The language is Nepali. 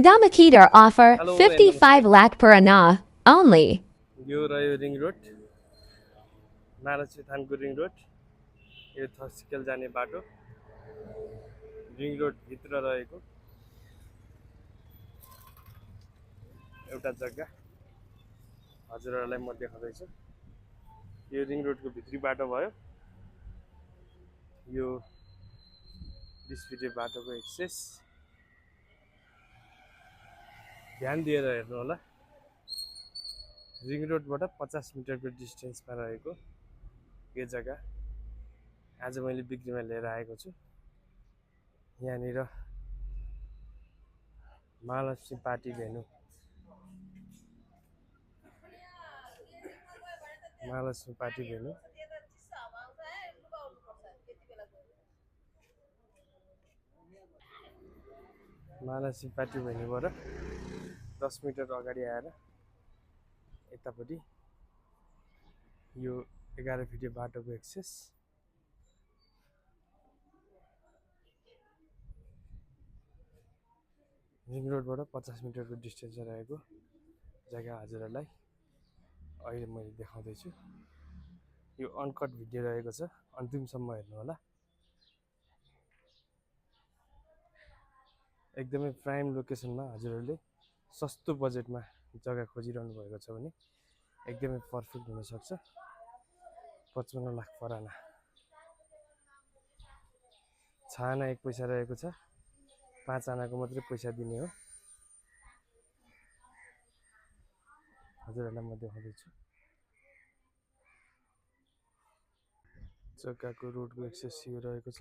Dhammakidar offer Hello and 55 namaste. lakh per annum only. यो रह्यो ring road Narayan ring road यो थर्सिकल जाने बाटो रिङ रोड भित्र रहेको एउटा जग्गा हजुरहरूलाई म देखाउँदैछु यो रिङ रोडको भित्री बाटो भयो यो 20 फिटे बाटोको एक्सेस ध्यान दिएर हेर्नु होला रिङ रोडबाट 50 मिटरको डिस्टेन्समा रहेको यो जग्गा आज मैले बिक्रीमा लिएर आएको छु यहाँनिर Mahalaxmi party venue Mahalaxmi party venue Mahalaxmi party भेन्यूबाट 10 मिटर अगाडि आएर यतापट्टि यो 11 फिटे बाटोको एक्सेस रिङ रोडबाट 50 मिटरको डिस्टेन्समा रहेको जग्गा हजुरहरूलाई अहिले मैले देखाउँदैछु यो अनकट भिडियो रहेको छ अन्तिमसम्म हेर्नु होला एकदमै प्राइम लोकेसनमा हजुरहरूले सस्तो बजेटमा जग्गा खोजिरहनु भएको छ भने एकदमै पर्फेक्ट हुनसक्छ 55 लाख पर आना छाना 1 पैसा रहेको छ 5 आनाको मात्रै पैसा दिने हो हजुरहरूलाई म देखाउँदैछु जग्गाको रोडको एक्सेस यो रहेको छ